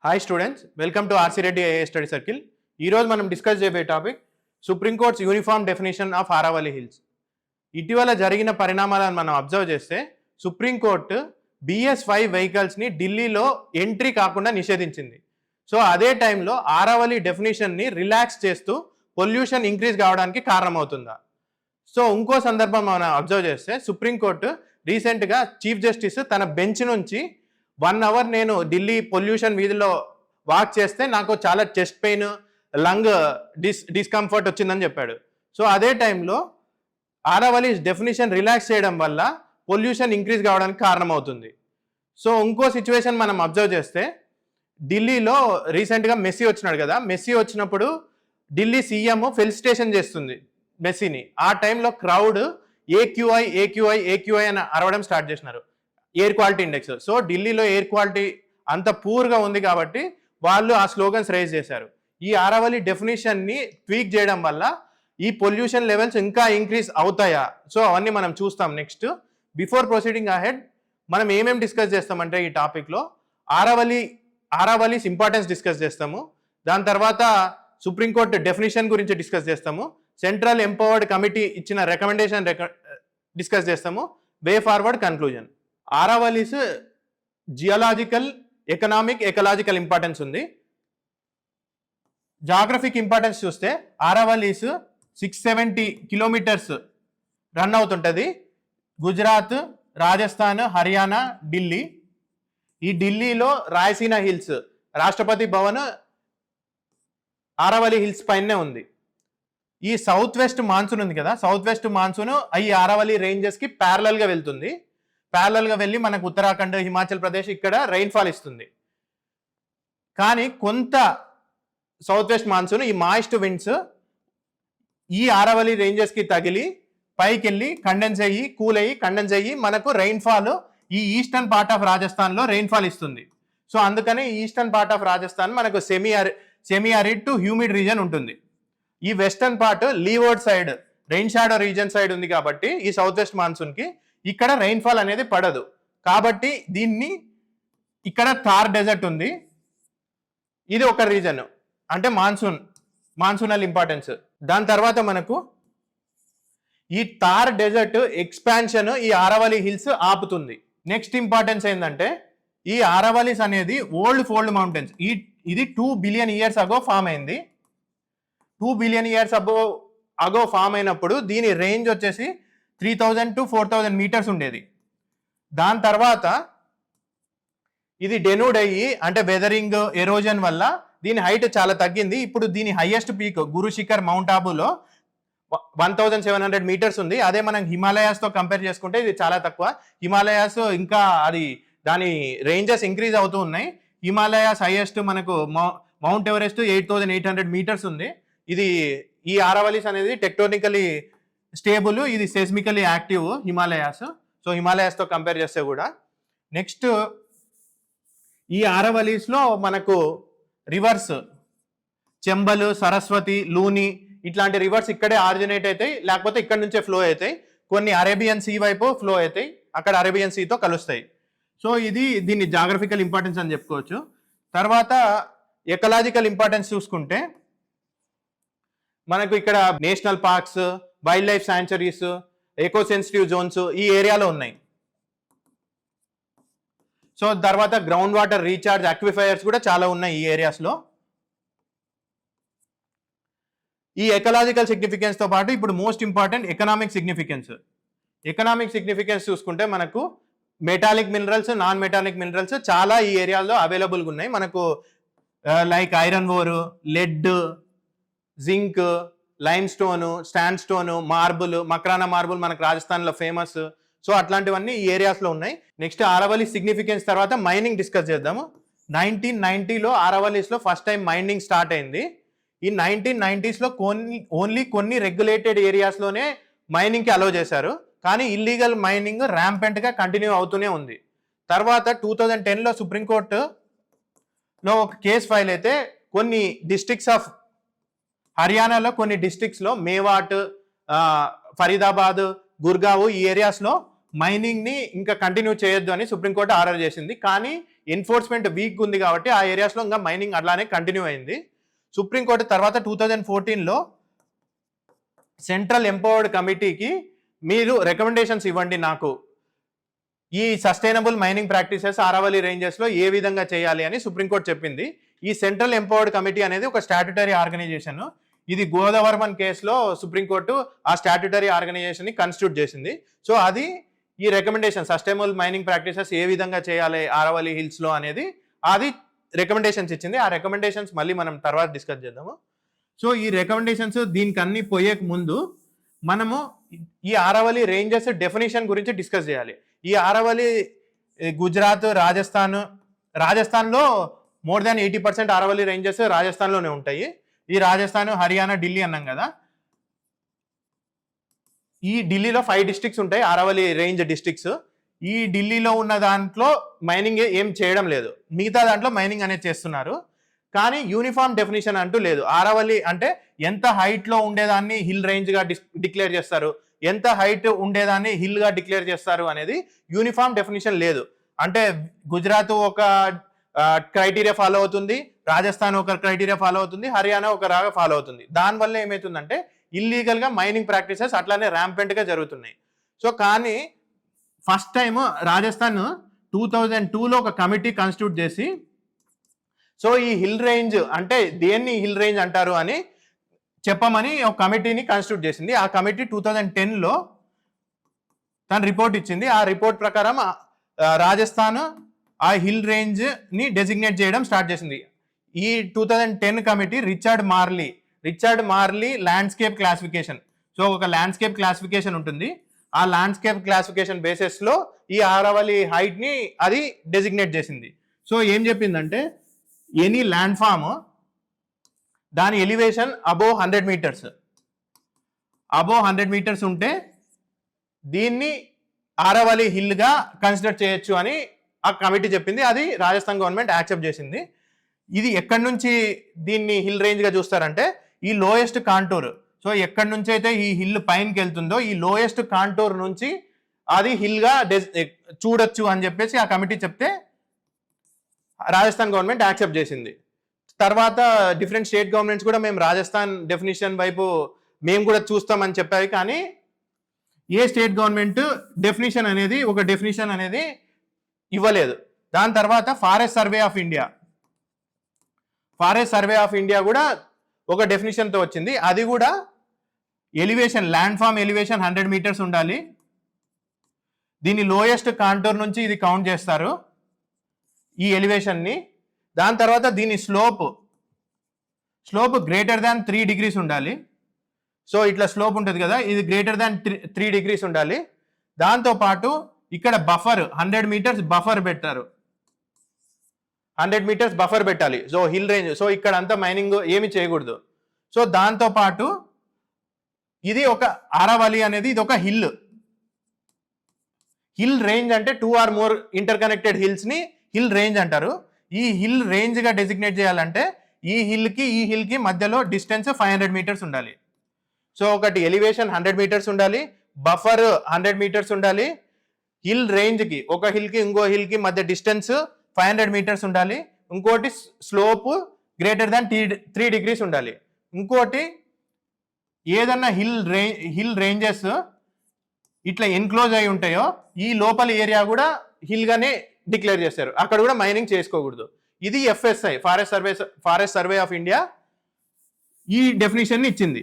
Hi students, welcome to RC Reddy IAS study circle. ఈరోజు మనం discuss చేయబోయే topic supreme court's uniform definition of Aravalli hills. ఇటీవల జరిగిన పరిణామాలను మనం అబ్జర్వ్ చేస్తే సుప్రీంకోర్టు BS5 వెహికల్స్ని ఢిల్లీలో ఎంట్రీ కాకుండా నిషేధించింది. సో అదే టైంలో ఆరావళి డెఫినేషన్ని రిలాక్స్ చేస్తూ పొల్యూషన్ ఇంక్రీజ్ కావడానికి కారణమవుతుందా? సో ఇంకో సందర్భం మనం అబ్జర్వ్ చేస్తే సుప్రీంకోర్టు రీసెంట్గా చీఫ్ జస్టిస్ తన బెంచ్ నుంచి 1 అవర్ నేను ఢిల్లీ పొల్యూషన్ వీధిలో వాక్ చేస్తే నాకు చాలా చెస్ట్ పెయిన్, లంగ్ డిస్కంఫర్ట్ వచ్చిందని చెప్పాడు. సో అదే టైంలో ఆరావళి డెఫినేషన్ రిలాక్స్ చేయడం వల్ల పొల్యూషన్ ఇంక్రీజ్ కావడానికి కారణమవుతుంది. సో ఇంకో సిచ్యువేషన్ మనం అబ్జర్వ్ చేస్తే ఢిల్లీలో రీసెంట్గా మెస్సీ వచ్చినాడు కదా, మెస్సీ వచ్చినప్పుడు ఢిల్లీ సీఎం ఫెలిసిటేషన్ చేస్తుంది మెస్సీని. ఆ టైంలో క్రౌడ్ ఏక్యూఐ అని అరవడం స్టార్ట్ చేసినారు, ఎయిర్ క్వాలిటీ ఇండెక్స్. సో ఢిల్లీలో ఎయిర్ క్వాలిటీ అంత పూర్గా ఉంది కాబట్టి వాళ్ళు ఆ స్లోగన్స్ రైజ్ చేశారు. ఈ ఆరావళి డెఫినేషన్ని ట్వీక్ చేయడం వల్ల ఈ పొల్యూషన్ లెవెల్స్ ఇంకా ఇంక్రీజ్ అవుతాయా? సో అవన్నీ మనం చూస్తాం నెక్స్ట్. బిఫోర్ ప్రొసీడింగ్ అహెడ్ మనం ఏమేమి డిస్కస్ చేస్తామంటే ఈ టాపిక్లో ఆరావళిస్ ఇంపార్టెన్స్ డిస్కస్ చేస్తాము, దాని తర్వాత సుప్రీంకోర్టు డెఫినేషన్ గురించి డిస్కస్ చేస్తాము, సెంట్రల్ ఎంపవర్డ్ కమిటీ ఇచ్చిన రికమెండేషన్ డిస్కస్ చేస్తాము, way forward conclusion. Aravallis geological, economic, ecological importance ఉంది. జాగ్రఫిక్ ఇంపార్టెన్స్ చూస్తే ఆరావళిస్ 670 కిలోమీటర్స్ రన్ అవుతుంటుంది. గుజరాత్, రాజస్థాన్, హర్యానా, ఢిల్లీ. ఈ ఢిల్లీలో రాయసీనా హిల్స్, రాష్ట్రపతి భవన్ ఆరావళి హిల్స్ పైనే ఉంది. ఈ సౌత్ వెస్ట్ మాన్సూన్ ఉంది కదా, సౌత్ వెస్ట్ మాన్సూన్ ఈ ఆరావళి రేంజెస్కి ప్యారలల్గా వెళ్తుంది. ప్యారలల్గా వెళ్ళి మనకు ఉత్తరాఖండ్, హిమాచల్ ప్రదేశ్ ఇక్కడ రైన్ఫాల్ ఇస్తుంది. కానీ కొంత సౌత్ వెస్ట్ మాన్సూన్, ఈ మాయిస్ట్ విండ్స్ ఈ ఆరావళి రేంజెస్కి తగిలి పైకి వెళ్ళి కండెన్స్ అయ్యి, కూల్ అయ్యి, కండెన్స్ అయ్యి మనకు రైన్ఫాల్ ఈ ఈస్టర్న్ పార్ట్ ఆఫ్ రాజస్థాన్లో రైన్ఫాల్ ఇస్తుంది. సో అందుకని ఈస్టర్న్ పార్ట్ ఆఫ్ రాజస్థాన్ మనకు semi arid to humid reason ఉంటుంది. ఈ western part leeward side, rain shadow reason side ఉంది కాబట్టి ఈ సౌత్ వెస్ట్ మాన్సూన్కి ఇక్కడ రైన్ఫాల్ అనేది పడదు. కాబట్టి దీన్ని ఇక్కడ థార్ డెజర్ట్ ఉంది, ఇది ఒక రీజన్, అంటే మాన్సూనల్ ఇంపార్టెన్స్. దాని తర్వాత మనకు ఈ థార్ డెజర్ట్ ఎక్స్పాన్షన్ ఈ ఆరావళి హిల్స్ ఆపుతుంది. నెక్స్ట్ ఇంపార్టెన్స్ ఏంటంటే ఈ ఆరావళిస్ అనేది ఓల్డ్ ఫోల్డ్ మౌంటైన్స్. ఇది 2 బిలియన్ ఇయర్స్ అగో ఫామ్ అయింది. 2 బిలియన్ ఇయర్స్ అగో ఫామ్ అయినప్పుడు దీని రేంజ్ వచ్చేసి 3000 to 4000 మీటర్స్ ఉండేది. దాని తర్వాత ఇది డెనూడ్ అయ్యి, అంటే వెదరింగ్, ఎరోజన్ వల్ల దీని హైట్ చాలా తగ్గింది. ఇప్పుడు దీని హైయెస్ట్ పీక్ గురు శిఖర్ మౌంట్ ఆబులో 1700 మీటర్స్ ఉంది. అదే మనం హిమాలయాస్తో కంపేర్ చేసుకుంటే ఇది చాలా తక్కువ. హిమాలయాస్ ఇంకా దాని రేంజెస్ ఇంక్రీజ్ అవుతూ ఉన్నాయి. హిమాలయాస్ హైయెస్ట్ మనకు మౌంట్ ఎవరెస్ట్ 8800 మీటర్స్ ఉంది. ఇది ఈ ఆరావళిస్ అనేది టెక్టోనికలీ స్టేబుల్, ఇది సెస్మికలీ యాక్టివ్ హిమాలయాస్. సో హిమాలయాస్తో కంపేర్ చేస్తే కూడా. నెక్స్ట్ ఈ ఆరావళిస్లో మనకు రివర్స్ చెంబల్, సరస్వతి, లూని ఇట్లాంటి రివర్స్ ఇక్కడే ఆరిజినేట్ అవుతాయి, లేకపోతే ఇక్కడ నుంచే ఫ్లో అవుతాయి. కొన్ని అరేబియన్ సీ వైపు ఫ్లో అవుతాయి, అక్కడ అరేబియన్ సీతో కలుస్తాయి. సో ఇది దీన్ని జాగ్రఫికల్ ఇంపార్టెన్స్ అని చెప్పుకోవచ్చు. తర్వాత ఎకలాజికల్ ఇంపార్టెన్స్ చూసుకుంటే మనకు ఇక్కడ national parks, wildlife sanctuaries, eco sensitive zones ఈ ఏరియాలో ఉన్నాయి. సో తర్వాత గ్రౌండ్ వాటర్ రీఛార్జ్ అక్విఫైయర్స్ కూడా చాలా ఉన్నాయి ఈ ఏరియాస్లో. ఈ ఎకలాజికల్ సిగ్నిఫికెన్స్తో పాటు ఇప్పుడు most important economic significance. Economic significance చూసుకుంటే మనకు metallic minerals, non metallic minerals చాలా ఈ ఏరియాలో అవైలబుల్గా ఉన్నాయి. మనకు like iron ore, lead, zinc, limestone, sandstone, marble, Makrana marble మనకు రాజస్థాన్లో ఫేమస్. సో అట్లాంటివన్నీ ఈ ఏరియాస్లో ఉన్నాయి. నెక్స్ట్ ఆరావళి సిగ్నిఫికెన్స్ తర్వాత మైనింగ్ డిస్కస్ చేద్దాము. 1990లో ఆరావళిస్లో ఫస్ట్ టైం మైనింగ్ స్టార్ట్ అయింది. ఈ 1990స్లో ఓన్లీ కొన్ని రెగ్యులేటెడ్ ఏరియాస్లోనే మైనింగ్కి అలౌ చేశారు, కానీ ఇల్లీగల్ మైనింగ్ ర్యాంపెంట్గా కంటిన్యూ అవుతూనే ఉంది. తర్వాత 2010లో సుప్రీంకోర్టులో ఒక కేసు ఫైల్ అయితే కొన్ని డిస్ట్రిక్ట్స్ ఆఫ్ హర్యానాలో కొన్ని డిస్ట్రిక్ట్స్లో మేవాట్, ఫరీదాబాద్, గుర్గావ్ ఈ ఏరియాస్లో మైనింగ్ని ఇంకా కంటిన్యూ చేయొద్దు అని సుప్రీంకోర్టు ఆర్డర్ చేసింది. కానీ ఎన్ఫోర్స్మెంట్ వీక్ ఉంది కాబట్టి ఆ ఏరియాస్లో ఇంకా మైనింగ్ అట్లానే కంటిన్యూ అయింది. సుప్రీంకోర్టు తర్వాత 2014లో సెంట్రల్ ఎంపవర్డ్ కమిటీకి మీరు రికమెండేషన్స్ ఇవ్వండి, నాకు ఈ సస్టైనబుల్ మైనింగ్ ప్రాక్టీసెస్ ఆరావళి రేంజెస్లో ఏ విధంగా చేయాలి అని సుప్రీంకోర్టు చెప్పింది. ఈ సెంట్రల్ ఎంపవర్డ్ కమిటీ అనేది ఒక స్టాట్యుటరీ ఆర్గనైజేషన్. ఇది గోదావరమన్ కేసులో సుప్రీంకోర్టు ఆ స్టాట్యుటరీ ఆర్గనైజేషన్ని కన్స్టిట్యూట్ చేసింది. సో అది ఈ రికమెండేషన్ సస్టైనబుల్ మైనింగ్ ప్రాక్టీసెస్ ఏ విధంగా చేయాలి ఆరావళి హిల్స్లో అనేది అది రికమెండేషన్స్ ఇచ్చింది. ఆ రికమెండేషన్స్ మళ్ళీ మనం తర్వాత డిస్కస్ చేద్దాము. సో ఈ రికమెండేషన్స్ దీనికి అన్ని పోయేక ముందు మనము ఈ ఆరావళి రేంజెస్ డెఫినేషన్ గురించి డిస్కస్ చేయాలి. ఈ ఆరావళి గుజరాత్, రాజస్థాన్లో మోర్ దాన్ 80% ఆరావళి రేంజెస్ రాజస్థాన్లోనే ఉంటాయి. ఈ రాజస్థాన్, హర్యానా, ఢిల్లీ అన్నాం కదా. ఈ ఢిల్లీలో 5 డిస్ట్రిక్ట్స్ ఉంటాయి ఆరావళి రేంజ్ డిస్ట్రిక్ట్స్. ఈ ఢిల్లీలో ఉన్న దాంట్లో మైనింగ్ ఏం చేయడం లేదు, మిగతా దాంట్లో మైనింగ్ అనేది చేస్తున్నారు. కానీ యూనిఫామ్ డెఫినేషన్ అంటూ లేదు. ఆరావళి అంటే ఎంత హైట్లో ఉండేదాన్ని హిల్ రేంజ్గా డిక్లేర్ చేస్తారు, ఎంత హైట్ ఉండేదాన్ని హిల్గా డిక్లేర్ చేస్తారు అనేది యూనిఫామ్ డెఫినేషన్ లేదు. అంటే గుజరాత్ ఒక క్రైటీరియా ఫాలో అవుతుంది, రాజస్థాన్ ఒక క్రైటీరియా ఫాలో అవుతుంది, హర్యానా ఒక రాగా ఫాలో అవుతుంది. దానివల్ల ఏమవుతుందంటే ఇల్లీగల్గా మైనింగ్ ప్రాక్టీసెస్ అట్లానే ర్యాంపెంట్గా జరుగుతున్నాయి. సో కానీ ఫస్ట్ టైం రాజస్థాన్ 2002లో ఒక కమిటీ కాన్స్టిట్యూట్ చేసి సో ఈ హిల్ రేంజ్ అంటే దేన్ని హిల్ రేంజ్ అంటారు అని చెప్పమని ఒక కమిటీని కాన్స్టిట్యూట్ చేసింది. ఆ కమిటీ 2010లో తన రిపోర్ట్ ఇచ్చింది. ఆ రిపోర్ట్ ప్రకారం రాజస్థాన్ ఆ హిల్ రేంజ్ ని డెసిగ్నేట్ చేయడం స్టార్ట్ చేసింది. ఈ 2010 committee Richard Marley landscape classification. So ఒక ల్యాండ్స్కేప్ క్లాసిఫికేషన్ ఉంటుంది. ఆ ల్యాండ్స్కేప్ క్లాసిఫికేషన్ బేసిస్ లో ఈ ఆరావళి హైట్ ని అది డెసిగ్నేట్ చేసింది. సో ఏం చెప్పిందంటే ఎనీ ల్యాండ్ ఫామ్ దాని ఎలివేషన్ అబోవ్ 100 మీటర్స్ ఉంటే దీన్ని ఆరావళి హిల్ గా కన్సిడర్ చేయొచ్చు అని ఆ కమిటీ చెప్పింది. అది రాజస్థాన్ గవర్నమెంట్ యాక్సెప్ట్ చేసింది. ఇది ఎక్కడి నుంచి దీన్ని హిల్ రేంజ్ గా చూస్తారంటే ఈ లోయెస్ట్ కాంటూర్. సో ఎక్కడి నుంచి అయితే ఈ హిల్ పైనకి వెళ్తుందో ఈ లోయెస్ట్ కాంటూర్ నుంచి అది హిల్ గా చూడొచ్చు అని చెప్పేసి ఆ కమిటీ చెప్తే రాజస్థాన్ గవర్నమెంట్ యాక్సెప్ట్ చేసింది. తర్వాత డిఫరెంట్ స్టేట్ గవర్నమెంట్స్ కూడా మేము రాజస్థాన్ డెఫినేషన్ వైపు మేము కూడా చూస్తామని చెప్పాయి. కానీ ఏ స్టేట్ గవర్నమెంట్ డెఫినేషన్ అనేది ఇవ్వలేదు. దాని తర్వాత ఫారెస్ట్ సర్వే ఆఫ్ ఇండియా కూడా ఒక డెఫినేషన్తో వచ్చింది. అది కూడా elevation landform elevation 100 metres ఉండాలి. దీని లోయెస్ట్ కాంటూర్ నుంచి ఇది కౌంట్ చేస్తారు ఈ ఎలివేషన్ని. దాని తర్వాత దీని స్లోప్ గ్రేటర్ దాన్ 3 degrees ఉండాలి. సో ఇట్లా స్లోప్ ఉంటుంది కదా, ఇది గ్రేటర్ దాన్ 3 degrees ఉండాలి. దాంతోపాటు ఇక్కడ బఫర్ 100 మీటర్స్ బఫర్ పెట్టారు, 100 మీటర్స్ బఫర్ పెట్టాలి. సో హిల్ రేంజ్, సో ఇక్కడ అంతా మైనింగ్ ఏమి చేయకూడదు. సో దాంతోపాటు ఇది ఒక ఆరావళి అనేది ఇది ఒక హిల్ రేంజ్ అంటే 2 or more ఇంటర్కనెక్టెడ్ హిల్స్ ని హిల్ రేంజ్ అంటారు. ఈ హిల్ రేంజ్ గా డెసిగ్నేట్ చేయాలంటే ఈ హిల్ కి మధ్యలో డిస్టెన్స్ 500 మీటర్స్ ఉండాలి. సో ఒకటి ఎలివేషన్ 100 మీటర్స్ ఉండాలి, బఫర్ 100 మీటర్స్ ఉండాలి, హిల్ రేంజ్ కి ఒక హిల్ కి ఇంకో హిల్ కి మధ్య డిస్టెన్స్ 500 మీటర్స్ ఉండాలి, ఇంకోటి స్లోప్ గ్రేటర్ దాన్ 3 degrees ఉండాలి, ఇంకోటి ఏదన్నా హిల్ రేంజెస్ ఇట్లా ఎన్క్లోజ్ అయి ఉంటాయో ఈ లోపల ఏరియా కూడా హిల్ గానే డిక్లేర్ చేస్తారు, అక్కడ కూడా మైనింగ్ చేసుకోకూడదు. ఇది FSI forest survey of India ఈ డెఫినేషన్ ఇచ్చింది.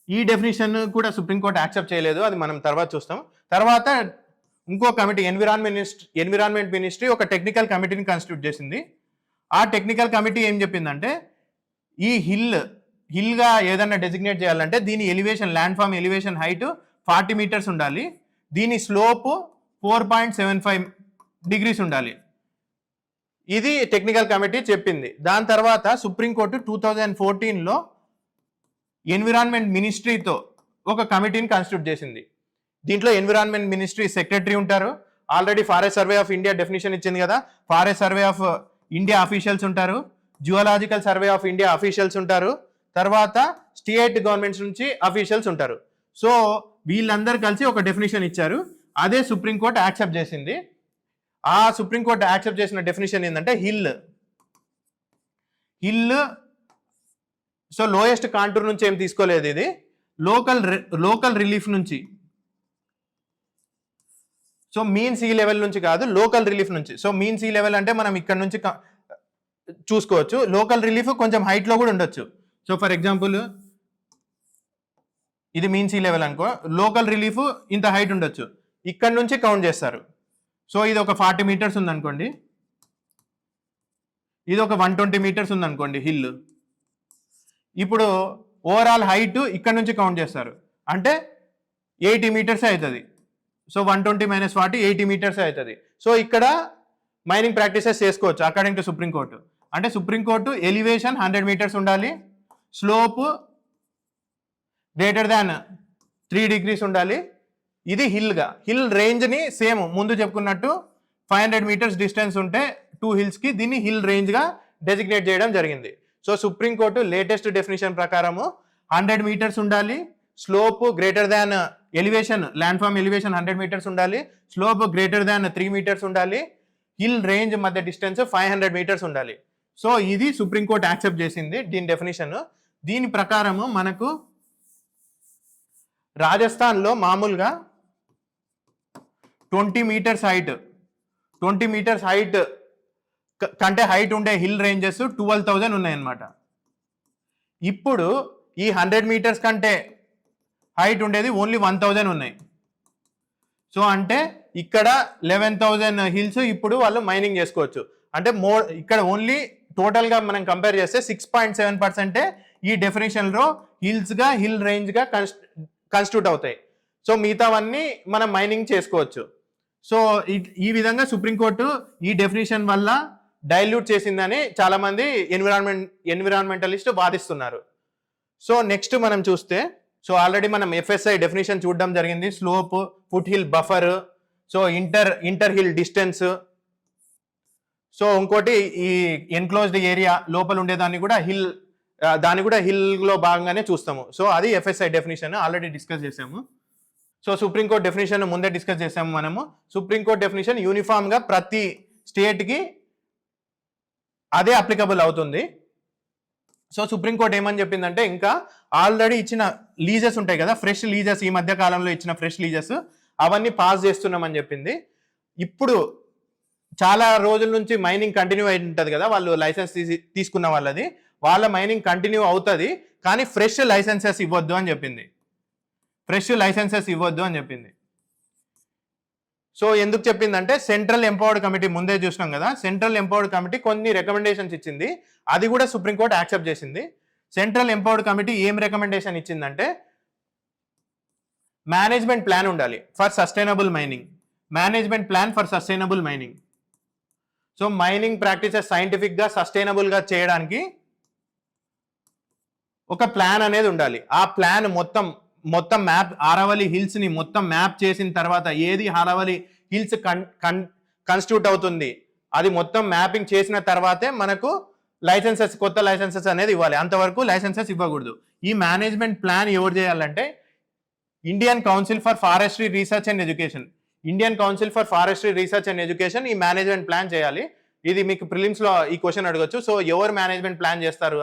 ఈ డెఫినేషన్ కూడా సుప్రీంకోర్టు యాక్సెప్ట్ చేయలేదు, అది మనం తర్వాత చూస్తాం. తర్వాత ఇంకో కమిటీ ఎన్విరాన్మెంట్ మినిస్ట్రీ ఒక టెక్నికల్ కమిటీని కాన్స్టిట్యూట్ చేసింది. ఆ టెక్నికల్ కమిటీ ఏం చెప్పిందంటే ఈ హిల్గా ఏదన్నా డెసిగ్నేట్ చేయాలంటే దీని elevation landform elevation height 40 metres ఉండాలి, దీని స్లోప్ 4.75 degrees ఉండాలి. ఇది టెక్నికల్ కమిటీ చెప్పింది. దాని తర్వాత సుప్రీంకోర్టు 2014లో ఎన్విరాన్మెంట్ మినిస్ట్రీతో ఒక కమిటీని కాన్స్టిట్యూట్ చేసింది. దీంట్లో ఎన్విరాన్మెంట్ మినిస్ట్రీ సెక్రటరీ ఉంటారు. Already forest survey of India definition ఇచ్చింది కదా, forest survey of India officials ఉంటారు, geological survey of India officials ఉంటారు, తర్వాత స్టేట్ గవర్నమెంట్స్ నుంచి అఫీషియల్స్ ఉంటారు. సో వీళ్ళందరూ కలిసి ఒక డెఫినేషన్ ఇచ్చారు, అదే సుప్రీంకోర్టు యాక్సెప్ట్ చేసింది. ఆ సుప్రీంకోర్టు యాక్సెప్ట్ చేసిన డెఫినేషన్ ఏంటంటే హిల్ సో లోయెస్ట్ కాంటూర్ నుంచి ఏం తీసుకోలేదు ఇది, లోకల్ రిలీఫ్ నుంచి. సో మీన్ సీ లెవెల్ నుంచి కాదు, లోకల్ రిలీఫ్ నుంచి. సో మీన్ సీ లెవెల్ అంటే మనం ఇక్కడ నుంచి చూసుకోవచ్చు, లోకల్ రిలీఫ్ కొంచెం హైట్ లో కూడా ఉండొచ్చు. సో ఫర్ ఎగ్జాంపుల్ ఇది మీన్ సీ లెవెల్ అనుకో, లోకల్ రిలీఫ్ ఇంత హైట్ ఉండొచ్చు, ఇక్కడ నుంచి కౌంట్ చేస్తారు. సో ఇది ఒక 40 మీటర్స్ ఉందనుకోండి, ఇది ఒక 120 మీటర్స్ ఉందనుకోండి హిల్. ఇప్పుడు ఓవరాల్ హైట్ ఇక్కడ నుంచి కౌంట్ చేస్తారు, అంటే 80 మీటర్స్ అవుతుంది. సో 120 - 40 80 మీటర్స్ అవుతుంది. సో ఇక్కడ మైనింగ్ ప్రాక్టీసెస్ చేసుకోవచ్చు అకార్డింగ్ టు సుప్రీంకోర్టు. అంటే సుప్రీంకోర్టు ఎలివేషన్ 100 మీటర్స్ ఉండాలి, స్లోప్ గ్రేటర్ దాన్ 3 degrees ఉండాలి. ఇది హిల్ రేంజ్ని సేమ్ ముందు చెప్పుకున్నట్టు 500 మీటర్స్ డిస్టెన్స్ ఉంటే 2 హిల్స్కి దీన్ని హిల్ రేంజ్గా డెసిగ్నేట్ చేయడం జరిగింది. సో సుప్రీంకోర్టు లేటెస్ట్ డెఫినేషన్ ప్రకారము 100 మీటర్స్ ఉండాలి, slope greater than elevation, landform elevation 100 metres ఉండాలి, స్లోప్ గ్రేటర్ దాన్ 3 మీటర్స్ ఉండాలి, హిల్ రేంజ్ మధ్య డిస్టెన్స్ 500 మీటర్స్ ఉండాలి. సో ఇది సుప్రీంకోర్టు యాక్సెప్ట్ చేసింది దీని డెఫినేషన్. దీని ప్రకారము మనకు రాజస్థాన్లో మామూలుగా 20 మీటర్స్ హైట్ కంటే హైట్ ఉండే హిల్ రేంజెస్ 12,000 ఉన్నాయన్నమాట. ఇప్పుడు ఈ 100 మీటర్స్ కంటే హైట్ ఉండేది ఓన్లీ 1,000 ఉన్నాయి. సో అంటే ఇక్కడ 11,000 హిల్స్ ఇప్పుడు వాళ్ళు మైనింగ్ చేసుకోవచ్చు. అంటే ఇక్కడ ఓన్లీ టోటల్గా మనం కంపేర్ చేస్తే 6.7% ఈ డెఫినేషన్లో హిల్ రేంజ్గా కన్స్టిట్యూట్ అవుతాయి. సో మిగతావన్నీ మనం మైనింగ్ చేసుకోవచ్చు. సో ఈ విధంగా సుప్రీంకోర్టు ఈ డెఫినేషన్ వల్ల డైల్యూట్ చేసిందని చాలామంది ఎన్విరాన్మెంటలిస్ట్ వాదిస్తున్నారు. సో నెక్స్ట్ మనం చూస్తే, సో ఆల్రెడీ మనం ఎఫ్ఎస్ఐ డెఫినేషన్ చూడడం జరిగింది, slope, foot hill buffer, so inter hill distance. So ఇంకోటి ఈ ఎన్క్లోజ్డ్ ఏరియా లోపల ఉండేదాన్ని కూడా హిల్లో భాగంగానే చూస్తాము. సో అది ఎఫ్ఎస్ఐ డెఫినేషన్ ఆల్రెడీ డిస్కస్ చేసాము. సో సుప్రీంకోర్టు డెఫినేషన్ ముందే డిస్కస్ చేసాము మనము. సుప్రీంకోర్టు డెఫినేషన్ యూనిఫామ్గా ప్రతి స్టేట్కి అదే అప్లికబుల్ అవుతుంది. సో సుప్రీంకోర్టు ఏమని చెప్పిందంటే, ఇంకా ఆల్రెడీ ఇచ్చిన లీజెస్ ఉంటాయి కదా, ఫ్రెష్ లీజెస్, ఈ మధ్య కాలంలో ఇచ్చిన ఫ్రెష్ లీజెస్ అవన్నీ పాస్ చేస్తున్నామని చెప్పింది. ఇప్పుడు చాలా రోజుల నుంచి మైనింగ్ కంటిన్యూ అయి ఉంటుంది కదా, వాళ్ళు లైసెన్స్ తీసుకున్న వాళ్ళ మైనింగ్ కంటిన్యూ అవుతుంది, కానీ ఫ్రెష్ లైసెన్సెస్ ఇవ్వద్దు అని చెప్పింది. సో ఎందుకు చెప్పిందంటే, సెంట్రల్ ఎంపవర్డ్ కమిటీ ముందే చూసినాం కదా, సెంట్రల్ ఎంపవర్డ్ కమిటీ కొన్ని రికమెండేషన్స్ ఇచ్చింది, అది కూడా సుప్రీంకోర్టు యాక్సెప్ట్ చేసింది. సెంట్రల్ ఎంపవర్డ్ కమిటీ ఏం రికమెండేషన్ ఇచ్చిందంటే, మేనేజ్మెంట్ ప్లాన్ ఉండాలి for sustainable mining. So mining practices సైంటిఫిక్గా సస్టైనబుల్గా చేయడానికి ఒక ప్లాన్ అనేది ఉండాలి. ఆ ప్లాన్ మొత్తం మ్యాప్, ఆరావళి హిల్స్ ని మొత్తం మ్యాప్ చేసిన తర్వాత ఏది ఆరావళి హిల్స్ కన్స్టిట్యూట్ అవుతుంది అది మొత్తం మ్యాపింగ్ చేసిన తర్వాతే మనకు కొత్త లైసెన్సెస్ అనేది ఇవ్వాలి. అంతవరకు లైసెన్సెస్ ఇవ్వకూడదు. ఈ మేనేజ్మెంట్ ప్లాన్ ఎవరు చేయాలంటే, Indian council for forestry research and education ఈ మేనేజ్మెంట్ ప్లాన్ చేయాలి. ఇది మీకు ప్రిలిమ్స్ లో ఈ క్వశ్చన్ అడగొచ్చు. సో ఎవరు మేనేజ్మెంట్ ప్లాన్ చేస్తారు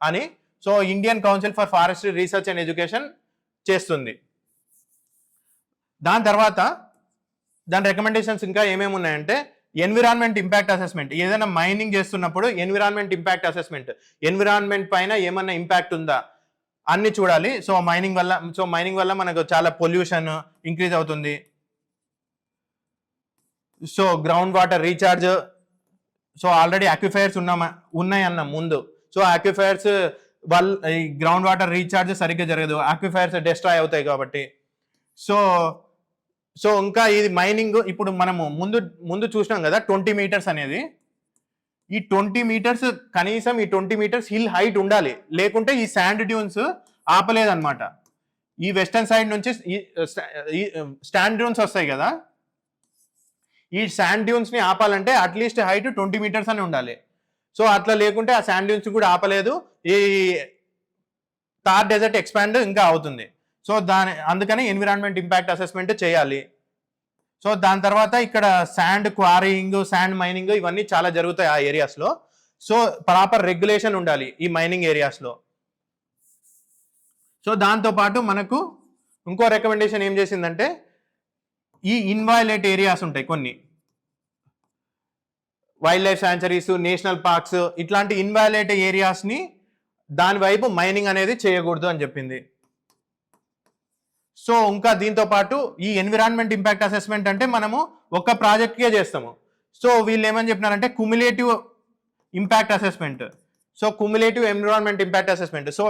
అని. So Indian council for forestry research and education చేస్తుంది. దాని తర్వాత దాని రికమెండేషన్స్ ఇంకా ఏమేమి ఉన్నాయంటే, ఎన్విరాన్మెంట్ ఇంపాక్ట్ అసెస్మెంట్. ఏదైనా మైనింగ్ చేస్తున్నప్పుడు ఎన్విరాన్మెంట్ ఇంపాక్ట్ అసెస్మెంట్, ఎన్విరాన్మెంట్ పైన ఏమన్నా ఇంపాక్ట్ ఉందా అన్ని చూడాలి. సో మైనింగ్ వల్ల మనకు చాలా పొల్యూషన్ ఇంక్రీజ్ అవుతుంది. So ground water recharge, so already aquifers ఉన్నాయన్న ముందు. సో అక్విఫైర్స్ ఈ గ్రౌండ్ వాటర్ రీఛార్జ్ సరిగ్గా జరగదు, అక్విఫైర్స్ డిస్ట్రాయ్ అవుతాయి కాబట్టి. సో ఇంకా ఇది మైనింగ్ ఇప్పుడు మనము ముందు చూసినాం కదా 20 మీటర్స్ అనేది. ఈ 20 మీటర్స్ కనీసం ఈ 20 మీటర్స్ హిల్ హైట్ ఉండాలి, లేకుంటే ఈ శాండ్ డ్యూన్స్ ఆపలేదన్నమాట. ఈ వెస్టర్న్ సైడ్ నుంచి శాండ్ డ్యూన్స్ వస్తాయి కదా, ఈ శాండ్ డ్యూన్స్ ని ఆపాలంటే అట్లీస్ట్ హైట్ 20 మీటర్స్ అని ఉండాలి. సో అట్లా లేకుంటే ఆ శాండ్ డ్యూన్స్ కూడా ఆపలేదు, ఈ థార్ డెజర్ట్ ఎక్స్పాండ్ ఇంకా అవుతుంది. సో అందుకని ఎన్విరాన్మెంట్ ఇంపాక్ట్ అసెస్మెంట్ చేయాలి. సో దాని తర్వాత ఇక్కడ శాండ్ క్వారీయింగ్, శాండ్ మైనింగ్ ఇవన్నీ చాలా జరుగుతాయి ఆ ఏరియాస్లో. సో ప్రాపర్ రెగ్యులేషన్ ఉండాలి ఈ మైనింగ్ ఏరియాస్లో. సో దాంతోపాటు మనకు ఇంకో రికమెండేషన్ ఏం చేసిందంటే, ఈ ఇన్వైలేట్ ఏరియాస్ ఉంటాయి కొన్ని, వైల్డ్ లైఫ్ శాంచరీస్, నేషనల్ పార్క్స్, ఇట్లాంటి ఇన్వైలేట్ ఏరియాస్ని దాని వైపు మైనింగ్ అనేది చేయకూడదు అని చెప్పింది. సో ఇంకా దీంతో పాటు ఈ ఎన్విరాన్మెంట్ ఇంపాక్ట్ అసెస్మెంట్ అంటే మనము ఒక ప్రాజెక్ట్కే చేస్తాము. సో వీళ్ళు ఏమని చెప్పినారంటే cumulative impact assessment. So cumulative environment impact assessment. So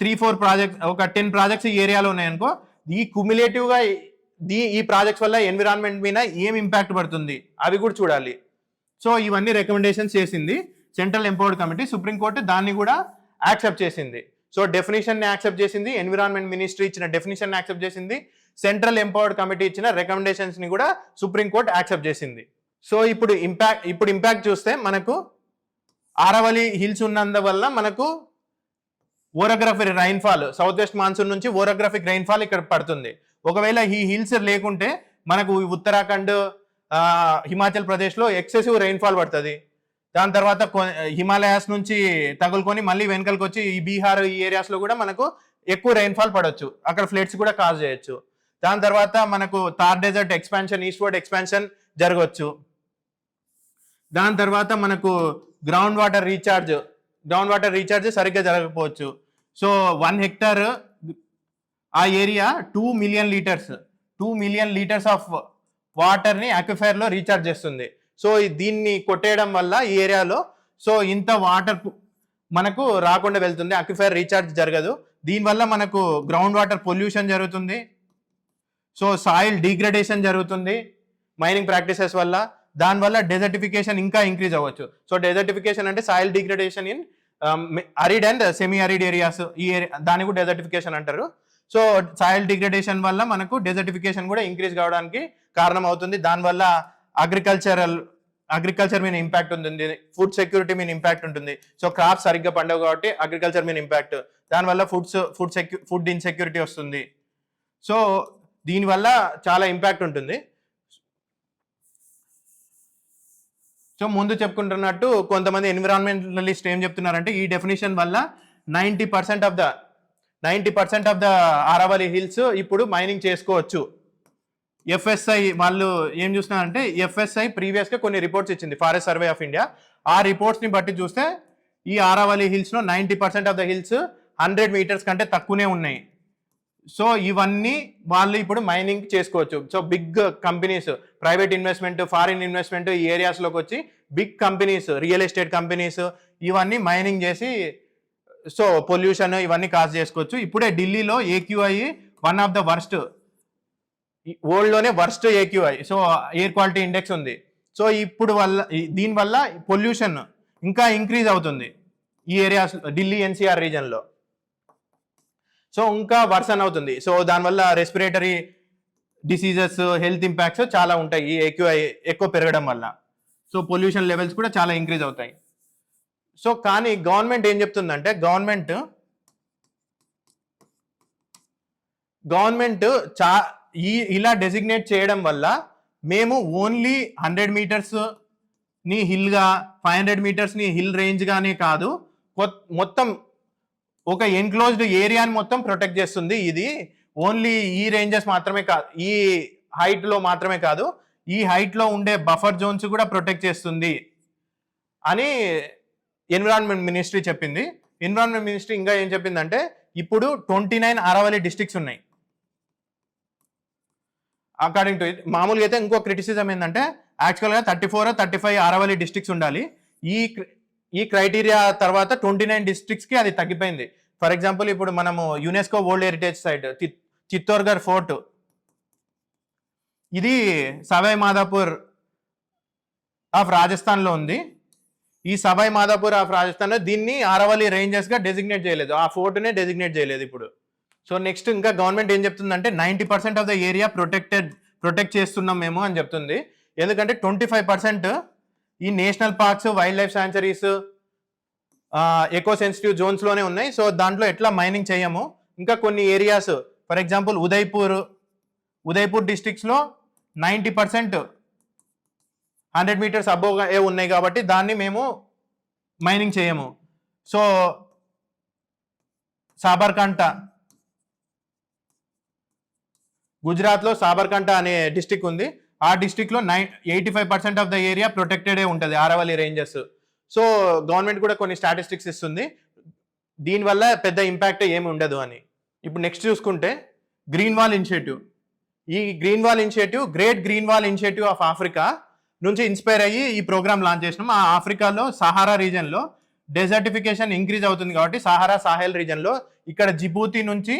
3-4 projects, ఒక 10 ప్రాజెక్ట్స్ ఈ ఏరియాలో ఉన్నాయనుకో, ఈ కుములేటివ్గా ఈ ప్రాజెక్ట్స్ వల్ల ఎన్విరాన్మెంట్ మీద ఏం ఇంపాక్ట్ పడుతుంది అవి కూడా చూడాలి. సో ఇవన్నీ రికమెండేషన్స్ చేసింది సెంట్రల్ ఎంపవర్డ్ కమిటీ. సుప్రీంకోర్టు దాన్ని కూడా యాక్సెప్ట్ చేసింది. సో డెఫినేషన్ని యాక్సెప్ట్ చేసింది, ఎన్విరాన్మెంట్ మినిస్ట్రీ ఇచ్చిన డెఫినేషన్ యాక్సెప్ట్ చేసింది, సెంట్రల్ ఎంపవర్డ్ కమిటీ ఇచ్చిన రికమెండేషన్స్ని కూడా సుప్రీంకోర్టు యాక్సెప్ట్ చేసింది. సో ఇప్పుడు ఇంపాక్ట్ చూస్తే మనకు ఆరవల్లి హిల్స్ ఉన్నందువల్ల మనకు orographic rainfall, south west monsoon నుంచి ఓరోగ్రఫిక్ రైన్ఫాల్ ఇక్కడ పడుతుంది. ఒకవేళ ఈ హిల్స్ లేకుంటే మనకు ఉత్తరాఖండ్, హిమాచల్ ప్రదేశ్లో ఎక్సెసివ్ రైన్ఫాల్ పడుతుంది. దాని తర్వాత హిమాలయాస్ నుంచి తగులుకొని మళ్ళీ వెనకలకు వచ్చి ఈ బీహార్ ఈ ఏరియాస్లో కూడా మనకు ఎక్కువ రైన్ఫాల్ పడవచ్చు, అక్కడ ఫ్లడ్స్ కూడా కాజ్ చేయొచ్చు. దాని తర్వాత మనకు థార్ డెజర్ట్ ఎక్స్పాన్షన్, ఈస్ట్వర్డ్ ఎక్స్పాన్షన్ జరగవచ్చు. దాని తర్వాత మనకు గ్రౌండ్ వాటర్ రీఛార్జ్ సరిగ్గా జరగకపోవచ్చు. సో 1 హెక్టార్ ఆ ఏరియా 2 మిలియన్ లీటర్స్ ఆఫ్ వాటర్ని అక్విఫైర్లో రీఛార్జ్ చేస్తుంది. సో దీన్ని కొట్టేయడం వల్ల ఈ ఏరియాలో సో ఇంత వాటర్ మనకు రాకుండా వెళ్తుంది, అక్విఫైర్ రీఛార్జ్ జరగదు. దీనివల్ల మనకు గ్రౌండ్ వాటర్ పొల్యూషన్ జరుగుతుంది. సో సాయిల్ డిగ్రేడేషన్ జరుగుతుంది మైనింగ్ ప్రాక్టీసెస్ వల్ల. దానివల్ల డెజర్టిఫికేషన్ ఇంకా ఇంక్రీజ్ అవ్వచ్చు. సో డెజర్టిఫికేషన్ అంటే soil degradation in arid and semi arid areas, ఈ ఏరియా దాన్ని కూడా డెజర్టిఫికేషన్ అంటారు. సో సాయిల్ డిగ్రేడేషన్ వల్ల మనకు డెజర్టిఫికేషన్ కూడా ఇంక్రీజ్ కావడానికి కారణం అవుతుంది. దానివల్ల అగ్రికల్చర్ మీద ఇంపాక్ట్ ఉంటుంది, ఫుడ్ సెక్యూరిటీ మీద ఇంపాక్ట్ ఉంటుంది. సో క్రాప్స్ సరిగ్గా పండవు కాబట్టి అగ్రికల్చర్ మీద ఇంపాక్ట్, దానివల్ల ఫుడ్ ఇన్సెక్యూరిటీ వస్తుంది. సో దీనివల్ల చాలా ఇంపాక్ట్ ఉంటుంది. సో ముందు చెప్పుకుంటున్నట్టు కొంతమంది ఎన్విరాన్మెంటలిస్ట్ ఏం చెప్తున్నారంటే, ఈ డెఫినేషన్ వల్ల 90% ఆఫ్ ద ఆరావళి హిల్స్ ఇప్పుడు మైనింగ్ చేసుకోవచ్చు. ఎఫ్ఎస్ఐ వాళ్ళు ఏం చూస్తున్నారంటే, ఎఫ్ఎస్ఐ ప్రీవియస్గా కొన్ని రిపోర్ట్స్ ఇచ్చింది, ఫారెస్ట్ సర్వే ఆఫ్ ఇండియా. ఆ రిపోర్ట్స్ని బట్టి చూస్తే ఈ ఆరావళి హిల్స్లో 90% ఆఫ్ ద హిల్స్ 100 మీటర్స్ కంటే తక్కువనే ఉన్నాయి. సో ఇవన్నీ వాళ్ళు ఇప్పుడు మైనింగ్ చేసుకోవచ్చు. So big companies, private investment, foreign investment ఈ ఏరియాస్లోకి వచ్చి big companies, real estate companies ఇవన్నీ మైనింగ్ చేసి సో పొల్యూషన్ ఇవన్నీ కాజ్ చేసుకోవచ్చు. ఇప్పుడే ఢిల్లీలో AQI one of the worst, వరల్డ్లోనే worst AQI, so air quality index ఉంది. సో ఇప్పుడు దీనివల్ల పొల్యూషన్ ఇంకా ఇంక్రీజ్ అవుతుంది ఈ ఏరియాస్, ఢిల్లీ ఎన్సీఆర్ రీజన్లో. సో ఇంకా వర్సన్ అవుతుంది. సో దానివల్ల రెస్పిరేటరీ డిసీజెస్, హెల్త్ ఇంపాక్ట్స్ చాలా ఉంటాయి ఈ ఏక్యూఐ ఎక్కువ పెరగడం వల్ల. సో పొల్యూషన్ లెవెల్స్ కూడా చాలా ఇంక్రీజ్ అవుతాయి. సో కానీ గవర్నమెంట్ ఏం చెప్తుందంటే, గవర్నమెంట్ ఇలా డెసిగ్నేట్ చేయడం వల్ల మేము ఓన్లీ 100 మీటర్స్ని హిల్గా, 500 మీటర్స్ని హిల్ రేంజ్గానే కాదు, మొత్తం ఒక ఎన్క్లోజ్డ్ ఏరియాని మొత్తం ప్రొటెక్ట్ చేస్తుంది. ఇది ఓన్లీ ఈ రేంజెస్ మాత్రమే కాదు, ఈ హైట్లో మాత్రమే కాదు, ఈ హైట్లో ఉండే బఫర్ జోన్స్ కూడా ప్రొటెక్ట్ చేస్తుంది అని ఎన్విరాన్మెంట్ మినిస్ట్రీ చెప్పింది. ఎన్విరాన్మెంట్ మినిస్ట్రీ ఇంకా ఏం చెప్పిందంటే, ఇప్పుడు 29 ఆరావళి డిస్ట్రిక్ట్స్ ఉన్నాయి అకార్డింగ్ టు ఇట్. మామూలుగా అయితే ఇంకో క్రిటిసిజం ఏంటంటే, యాక్చువల్గా 34-35 ఆరావళి డిస్ట్రిక్ట్స్ ఉండాలి. ఈ క్రైటీరియా తర్వాత 29 డిస్ట్రిక్ట్స్కి అది తగ్గిపోయింది. ఫర్ ఎగ్జాంపుల్ ఇప్పుడు మనము UNESCO world heritage site Chittorgarh fort, ఇది సవాయ్ మాధోపూర్ ఆఫ్ రాజస్థాన్లో ఉంది. ఈ సవాయ్ మాధోపూర్ ఆఫ్ రాజస్థాన్లో దీన్ని ఆరావళి రేంజెస్గా డెసిగ్నేట్ చేయలేదు, ఆ ఫోర్ట్నే డెసిగ్నేట్ చేయలేదు ఇప్పుడు. సో నెక్స్ట్ ఇంకా గవర్నమెంట్ ఏం చెప్తుందంటే, 90% ఆఫ్ ద ఏరియా ప్రొటెక్ట్ చేస్తున్నాం మేము అని చెప్తుంది. ఎందుకంటే 25% ఈ national parks, wildlife sanctuaries, eco sensitive జోన్స్లోనే ఉన్నాయి. సో దాంట్లో ఎట్లా మైనింగ్ చేయము. ఇంకా కొన్ని ఏరియాస్, ఫర్ ఎగ్జాంపుల్ ఉదయ్పూర్ డిస్ట్రిక్ట్స్లో 90% 100 మీటర్స్ అబోవ్ ఉన్నాయి కాబట్టి దాన్ని మేము మైనింగ్ చేయము. సో సాబర్కంఠ, గుజరాత్లో సాబర్కంఠ అనే డిస్టిక్ ఉంది. ఆ డిస్టిక్లో 85% ఆఫ్ ద ఏరియా ప్రొటెక్టెడే ఉంటుంది ఆరావళి రేంజెస్. సో గవర్నమెంట్ కూడా కొన్ని స్టాటిస్టిక్స్ ఇస్తుంది, దీనివల్ల పెద్ద ఇంపాక్ట్ ఏమి ఉండదు అని. ఇప్పుడు నెక్స్ట్ చూసుకుంటే గ్రీన్ వాల్ ఇనిషియేటివ్. ఈ green wall initiative great green wall initiative of Africa నుంచి ఇన్స్పైర్ అయ్యి ఈ ప్రోగ్రామ్ లాంచ్ చేసినాం. ఆ ఆఫ్రికాలో సహారా రీజన్లో డెజర్టిఫికేషన్ ఇంక్రీజ్ అవుతుంది కాబట్టి సహారా సాహెల్ రీజన్లో ఇక్కడ జిబూతి నుంచి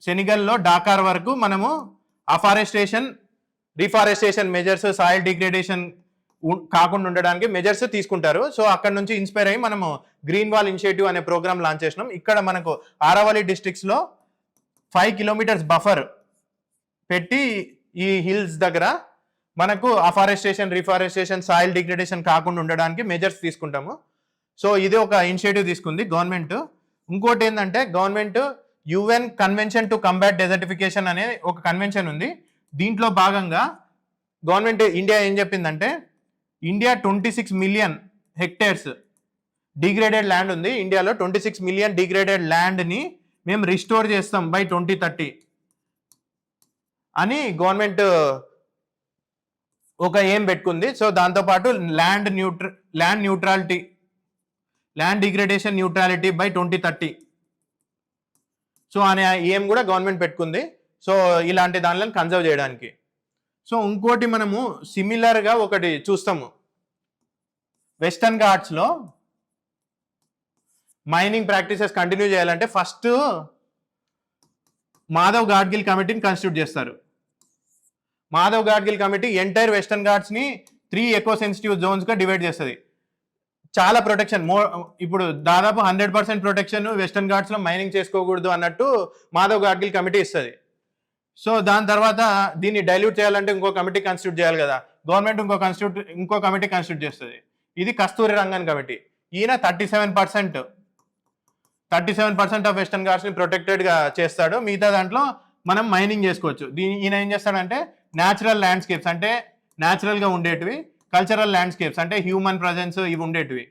సెనిగల్లో డాకార్ వరకు మనము అఫారెస్టేషన్, రిఫారెస్టేషన్ మెజర్స్, సాయిల్ డిగ్రేడేషన్ కాకుండా ఉండడానికి మెజర్స్ తీసుకుంటారు. సో అక్కడ నుంచి ఇన్స్పైర్ అయ్యి మనము గ్రీన్ వాల్ ఇనిషియేటివ్ అనే ప్రోగ్రామ్ లాంచ్ చేసినాం. ఇక్కడ మనకు ఆరావళి డిస్ట్రిక్ట్స్లో 5 కిలోమీటర్స్ బఫర్ పెట్టి ఈ హిల్స్ దగ్గర మనకు అఫారెస్టేషన్, రిఫారెస్టేషన్, సాయిల్ డిగ్రేడేషన్ కాకుండా ఉండడానికి మెజర్స్ తీసుకుంటాము. సో ఇది ఒక ఇనిషియేటివ్ తీసుకుంది గవర్నమెంట్. ఇంకోటి ఏంటంటే government UN convention to combat desertification అనే ఒక కన్వెన్షన్ ఉంది. దీంట్లో భాగంగా గవర్నమెంట్ ఇండియా ఏం చెప్పిందంటే India 26 million hectares degraded land ఉంది. ఇండియాలో 26 మిలియన్ డిగ్రేడెడ్ ల్యాండ్ని మేము రిస్టోర్ చేస్తాం బై 2030 అని గవర్నమెంట్ ఒక ఏం పెట్టుకుంది. సో దాంతోపాటు land neutrality, land degradation neutrality by 2030 so అనే ఏం కూడా గవర్నమెంట్ పెట్టుకుంది. సో ఇలాంటి దానిలను కన్జర్వ్ చేయడానికి. సో ఇంకోటి మనము సిమిలర్గా ఒకటి చూస్తాము, వెస్టర్న్ ఘాట్స్లో మైనింగ్ ప్రాక్టీసెస్ కంటిన్యూ చేయాలంటే ఫస్ట్ మాధవ్ గాడ్గిల్ కమిటీని కాన్స్టిట్యూట్ చేస్తారు. Madhav Gadgil committee entire western ఘాట్స్ని 3 ఎకో సెన్సిటివ్ జోన్స్గా డివైడ్ చేస్తుంది. చాలా ప్రొటెక్షన్, ఇప్పుడు దాదాపు 100% ప్రొటెక్షన్ వెస్టర్న్ ఘాట్స్లో మైనింగ్ చేసుకోకూడదు అన్నట్టు మాధవ్ గాడ్గిల్ కమిటీ ఇస్తుంది. సో దాని తర్వాత దీన్ని డైల్యూట్ చేయాలంటే ఇంకో కమిటీ కాన్స్టిట్యూట్ చేయాలి కదా, గవర్నమెంట్ ఇంకో కమిటీ కాన్స్టిట్యూట్ చేస్తుంది. ఇది కస్తూరి రంగన్ కమిటీ. ఈయన 37% ఆఫ్ వెస్టర్న్ ఘాట్స్ని ప్రొటెక్టెడ్గా చేస్తాడు. మిగతా దాంట్లో మనం మైనింగ్ చేసుకోవచ్చు. ఈయన ఏం చేస్తాడంటే న్యాచురల్ ల్యాండ్స్కేప్స్ అంటే న్యాచురల్గా ఉండేటివి, కల్చరల్ ల్యాండ్స్కేప్స్ అంటే హ్యూమన్ ప్రజెన్స్ ఇవి ఉండేటివి.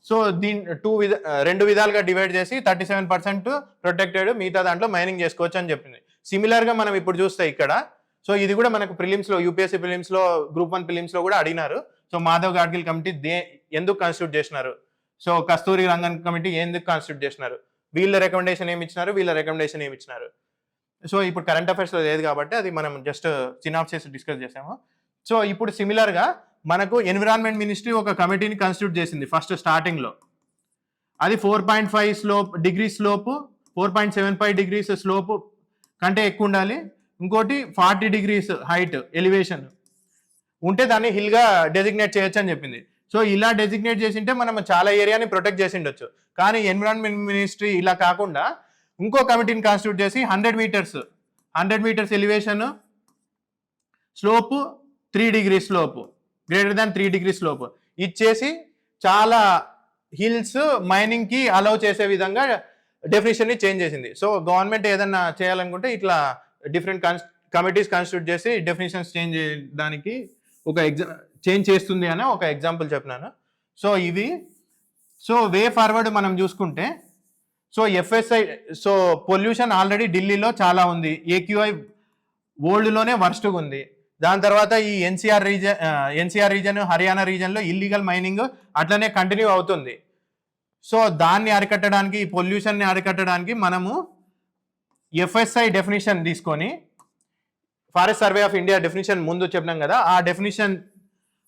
సో రెండు విధాలుగా డివైడ్ చేసి 37% ప్రొటెక్టెడ్, మిగతా దాంట్లో మైనింగ్ చేసుకోవచ్చు అని చెప్పింది. సిమిలర్గా మనం ఇప్పుడు చూస్తే ఇక్కడ, సో ఇది కూడా మనకు ప్రిలిమ్స్లో, యూపీఎస్సీ ప్రిలిమ్స్లో, గ్రూప్ 1 ప్రిలిమ్స్లో కూడా అడిగినారు. సో మాధవ్ గాడ్గిల్ కమిటీ ఎందుకు కాన్స్టిట్యూట్ చేసినారు, సో కస్తూరి రంగన్ కమిటీ ఎందుకు కాన్స్టిట్యూట్ చేసినారు, వీళ్ళ రికమెండేషన్ ఏమి ఇచ్చినారు, వీళ్ళ రికమెండేషన్ ఏమి ఇచ్చినారు. సో ఇప్పుడు కరెంట్ అఫైర్స్లో లేదు కాబట్టి అది మనం జస్ట్ సినాప్సిస్ డిస్కస్ చేసాము. సో ఇప్పుడు సిమిలర్గా మనకు ఎన్విరాన్మెంట్ మినిస్ట్రీ ఒక కమిటీని కాన్స్టిట్యూట్ చేసింది ఫస్ట్ స్టార్టింగ్లో. అది 4.5 డిగ్రీ స్లోపు, 4.75 డిగ్రీస్ స్లోపు కంటే ఎక్కువ ఉండాలి. ఇంకోటి 40 డిగ్రీస్ హైట్ ఎలివేషన్ ఉంటే దాన్ని హిల్గా డెసిగ్నేట్ చేయొచ్చు అని చెప్పింది. సో ఇలా డెసిగ్నేట్ చేసింటే మనం చాలా ఏరియాని ప్రొటెక్ట్ చేసి ఉండొచ్చు. కానీ ఎన్విరాన్మెంట్ మినిస్ట్రీ ఇలా కాకుండా ఇంకో కమిటీని కాన్స్టిట్యూట్ చేసి 100 metres elevation, slope 3 degree slope, greater than 3 degree slope ఇచ్చేసి చాలా హిల్స్ మైనింగ్కి అలౌ చేసే విధంగా డెఫినేషన్ని చేంజ్ చేసింది. సో గవర్నమెంట్ ఏదన్నా చేయాలనుకుంటే ఇట్లా డిఫరెంట్ కమిటీస్ కాన్స్టిట్యూట్ చేసి డెఫినేషన్స్ చేంజ్ చేయడానికి చేంజ్ చేస్తుంది అని ఒక ఎగ్జాంపుల్ చెప్పినాను. సో ఇవి సో వే ఫార్వర్డ్ మనం చూసుకుంటే, so FSI, so pollution already ఢిల్లీలో చాలా ఉంది, ఏక్యూఐ వరల్డ్లోనే వర్స్ట్గా ఉంది. దాని తర్వాత ఈ ఎన్సీఆర్ రీజన్, హర్యానా రీజన్లో ఇల్లీగల్ మైనింగ్ అట్లనే కంటిన్యూ అవుతుంది. సో దాన్ని అరికట్టడానికి, ఈ పొల్యూషన్ని అరికట్టడానికి మనము ఎఫ్ఎస్ఐ డెఫినేషన్ తీసుకొని, forest survey of India definition ముందు చెప్పినాం కదా,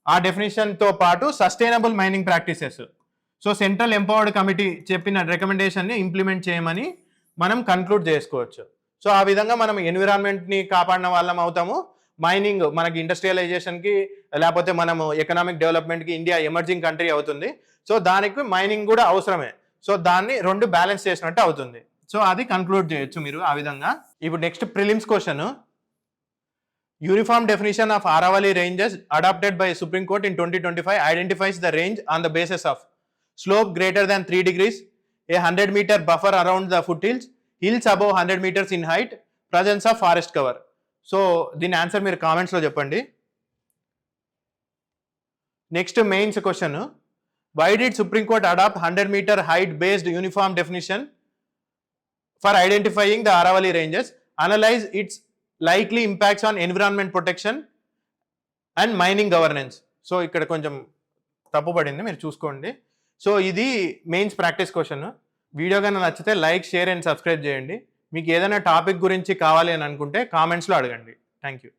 ఆ డెఫినేషన్తో పాటు sustainable mining practices, so central empowered committee చెప్పిన రికమెండేషన్ని ఇంప్లిమెంట్ చేయమని మనం కన్క్లూడ్ చేసుకోవచ్చు. సో ఆ విధంగా మనం ఎన్విరాన్మెంట్ని కాపాడిన వాళ్ళం అవుతాము. మైనింగ్ మనకి ఇండస్ట్రియలైజేషన్కి లేకపోతే మనము ఎకనామిక్ డెవలప్మెంట్కి ఇండియా ఎమర్జింగ్ కంట్రీ అవుతుంది. సో దానికి మైనింగ్ కూడా అవసరమే. సో దాన్ని రెండు బ్యాలెన్స్ చేసినట్టు అవుతుంది. సో అది కన్క్లూడ్ చేయొచ్చు మీరు ఆ విధంగా. ఇప్పుడు next prelims question, uniform definition of Aravalli ranges adopted by Supreme Court in 2025 identifies the range on the basis of slope greater than 3 degrees, a 100-meter buffer around the foothills, hills above 100 meters in height, presence of forest cover. So దీని answer మీరు కామెంట్స్లో చెప్పండి. Next mains question, why did supreme court adopt 100-meter height based uniform definition for identifying the Aravalli ranges, analyze its likely impacts on environment protection and mining governance. So ఇక్కడ కొంచెం తప్పు పడింది, మీరు చూసుకోండి. సో ఇది మెయిన్స్ ప్రాక్టీస్ క్వశ్చన్. వీడియో కన్నా నచ్చితే like, share and subscribe చేయండి. మీకు ఏదైనా టాపిక్ గురించి కావాలి అని అనుకుంటే కామెంట్స్లో అడగండి. Thank you.